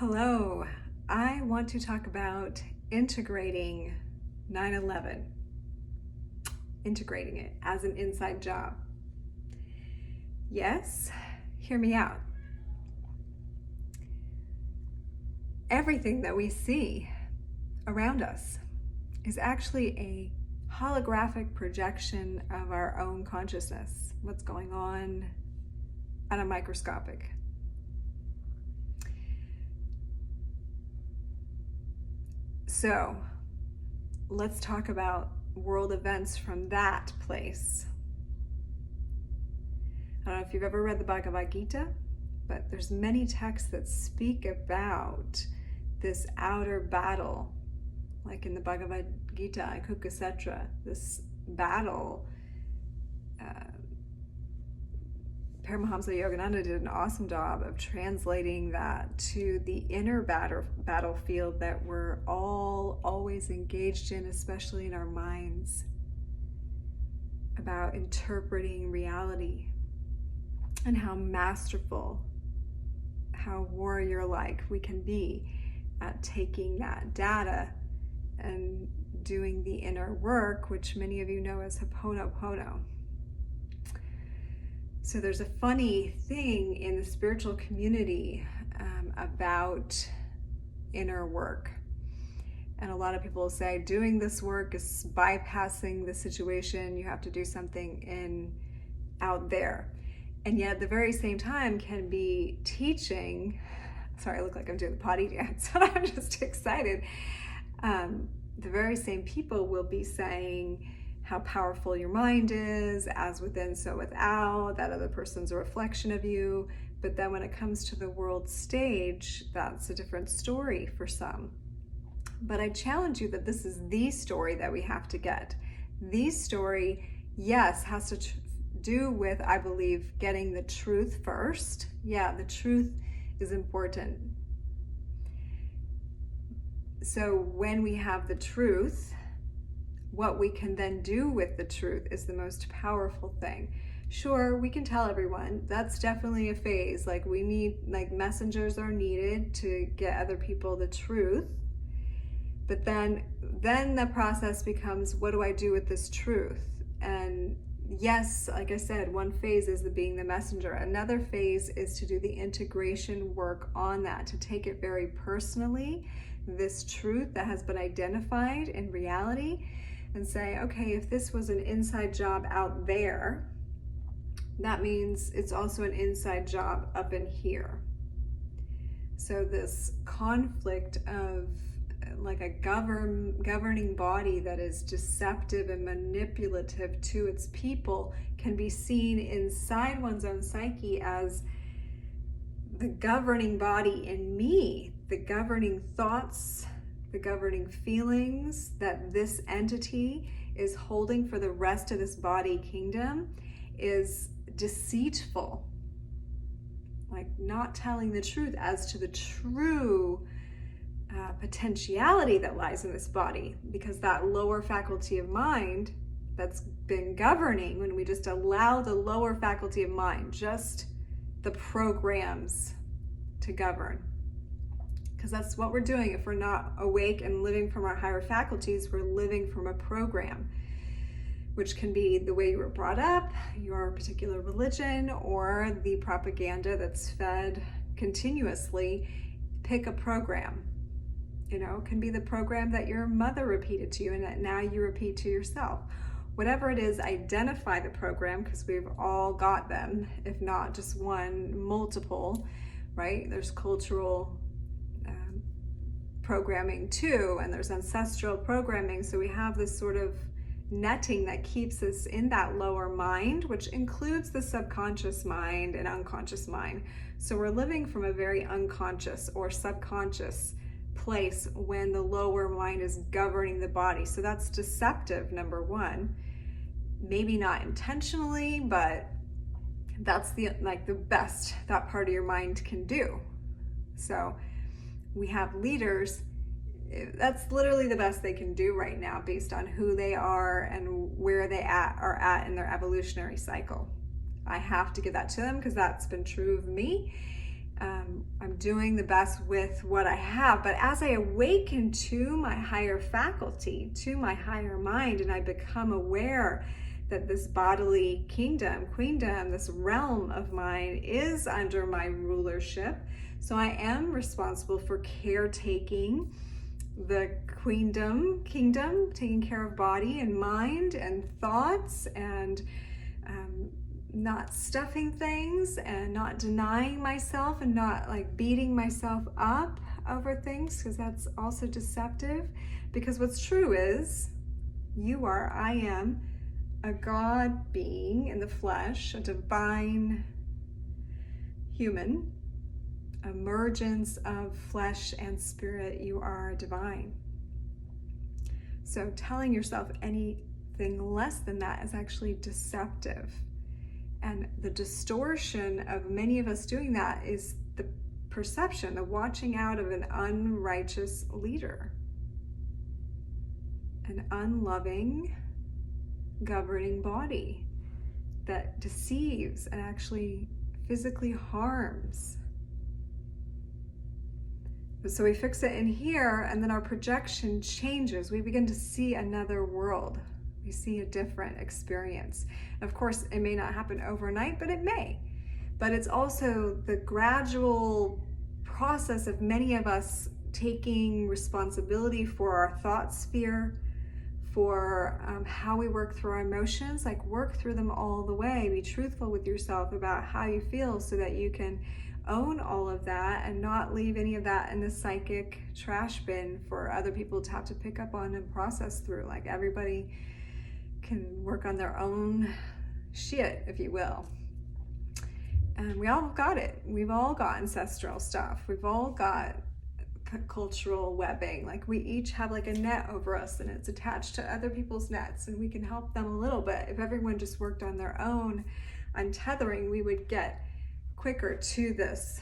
Hello, I want to talk about integrating 9/11, integrating it as an inside job. Yes, hear me out. Everything that we see around us is actually a holographic projection of our own consciousness, what's going on at a microscopic. So let's talk about world events from that place. I don't know if you've ever read the Bhagavad Gita, but there's many texts that speak about this outer battle, like in the Bhagavad Gita, Kukusetra, this battle. Paramahamsa Yogananda did an awesome job of translating that to the inner battlefield that we're all always engaged in, especially in our minds, about interpreting reality and how masterful, how warrior-like we can be at taking that data and doing the inner work, which many of you know as Ho'oponopono. So there's a funny thing in the spiritual community about inner work. And a lot of people say doing this work is bypassing the situation. You have to do something out there. And yet at the very same time can be teaching. Sorry, I look like I'm doing the potty dance, but I'm just excited. The very same people will be saying how powerful your mind is, as within, so without, that other person's a reflection of you. But then when it comes to the world stage, that's a different story for some. But I challenge you that this is the story that we have to get. The story, yes, has to do with, I believe, getting the truth first. Yeah, the truth is important. So when we have the truth, what we can then do with the truth is the most powerful thing. Sure, we can tell everyone, that's definitely a phase. Like we need, like messengers are needed to get other people the truth. But then the process becomes, what do I do with this truth? And yes, like I said, one phase is being the messenger. Another phase is to do the integration work on that, to take it very personally, this truth that has been identified in reality, and say, okay, if this was an inside job out there, that means it's also an inside job up in here. So this conflict of like a governing body that is deceptive and manipulative to its people can be seen inside one's own psyche as the governing body in me, the governing thoughts, the governing feelings that this entity is holding for the rest of this body kingdom is deceitful, like not telling the truth as to the true potentiality that lies in this body, because that lower faculty of mind that's been governing, when we just allow the lower faculty of mind, just the programs to govern, because that's what we're doing. If we're not awake and living from our higher faculties, we're living from a program, which can be the way you were brought up, your particular religion, or the propaganda that's fed continuously. Pick a program. You know, it can be the program that your mother repeated to you and that now you repeat to yourself. Whatever it is, identify the program, because we've all got them, if not just one, multiple, right? There's cultural programming too, and there's ancestral programming. So we have this sort of netting that keeps us in that lower mind, which includes the subconscious mind and unconscious mind. So we're living from a very unconscious or subconscious place when the lower mind is governing the body. So that's deceptive, number one. Maybe not intentionally, but that's the best that part of your mind can do. So we have leaders, that's literally the best they can do right now based on who they are and where they are at in their evolutionary cycle. I have to give that to them because that's been true of me. I'm I'm doing the best with what I have. But as I awaken to my higher faculty, to my higher mind, and I become aware that this bodily kingdom, queendom, this realm of mine is under my rulership. So I am responsible for caretaking the kingdom, taking care of body and mind and thoughts, and not stuffing things and not denying myself and not like beating myself up over things, because that's also deceptive. Because what's true is I am a God being in the flesh, a divine human, emergence of flesh and spirit. You are divine. So telling yourself anything less than that is actually deceptive. And the distortion of many of us doing that is the perception, the watching out of an unrighteous leader, an unloving, governing body that deceives and actually physically harms. So we fix it in here, and then our projection changes. We begin to see another world. We see a different experience. Of course, it may not happen overnight, but it may. But it's also the gradual process of many of us taking responsibility for our thought sphere, for how we work through our emotions, like work through them all the way. Be truthful with yourself about how you feel so that you can own all of that and not leave any of that in the psychic trash bin for other people to have to pick up on and process through. Like, everybody can work on their own shit, if you will. And we all got it. We've all got ancestral stuff. We've all got cultural webbing. Like, we each have like a net over us, and it's attached to other people's nets, and we can help them a little bit. If everyone just worked on their own untethering, we would get quicker to this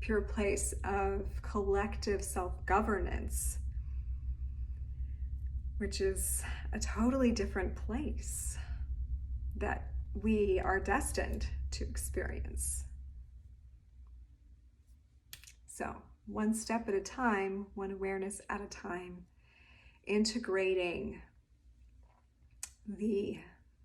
pure place of collective self-governance, which is a totally different place that we are destined to experience. So, one step at a time, one awareness at a time, integrating the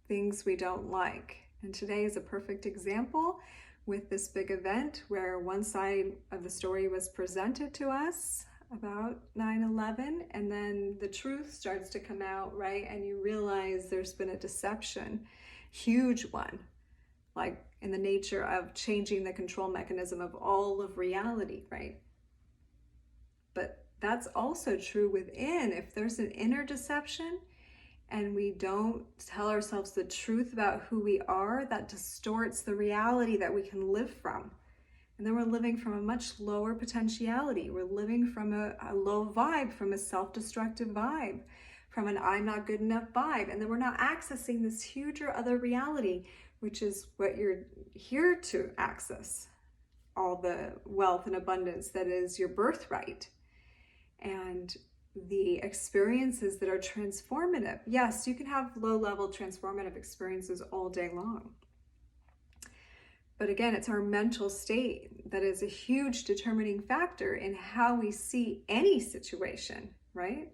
things we don't like. And today is a perfect example with this big event where one side of the story was presented to us about 9/11, and then the truth starts to come out, right? And you realize there's been a deception, huge one, like in the nature of changing the control mechanism of all of reality, right? But that's also true within. If there's an inner deception and we don't tell ourselves the truth about who we are, that distorts the reality that we can live from. And then we're living from a much lower potentiality. We're living from a low vibe, from a self-destructive vibe, from an I'm not good enough vibe. And then we're not accessing this huger other reality, which is what you're here to access. All the wealth and abundance that is your birthright. And the experiences that are transformative. Yes, you can have low-level transformative experiences all day long. But again, it's our mental state that is a huge determining factor in how we see any situation, right?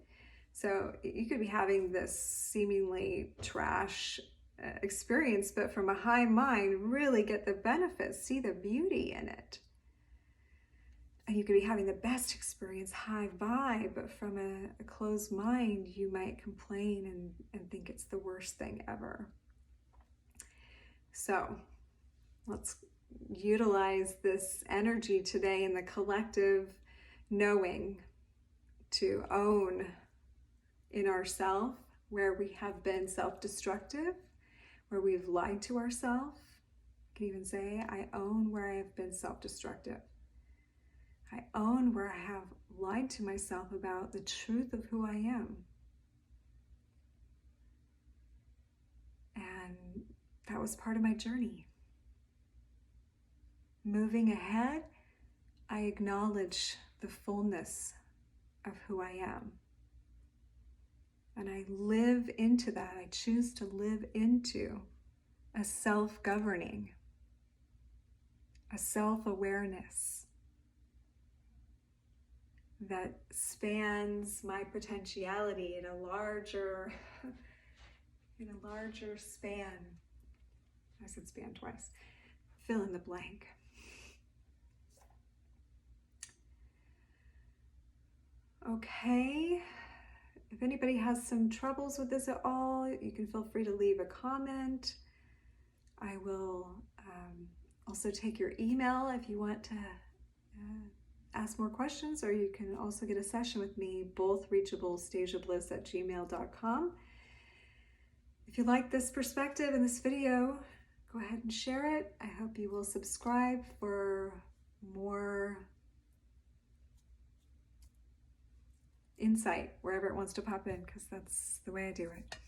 So you could be having this seemingly trash experience, but from a high mind, really get the benefits, see the beauty in it. And you could be having the best experience, high vibe, but from a closed mind, you might complain and think it's the worst thing ever. So let's utilize this energy today in the collective knowing to own in ourselves where we have been self-destructive, where we've lied to ourselves. You can even say, I own where I have been self-destructive. I own where I have lied to myself about the truth of who I am. And that was part of my journey. Moving ahead, I acknowledge the fullness of who I am. And I live into that. I choose to live into a self-governing, a self-awareness, that spans my potentiality in a larger span. I said span twice. Fill in the blank. Okay. If anybody has some troubles with this at all, you can feel free to leave a comment. I will also take your email if you want to ask more questions, or you can also get a session with me, both reachable, stageofbliss@gmail.com. If you like this perspective in this video, go ahead and share it. I hope you will subscribe for more insight wherever it wants to pop in, because that's the way I do it.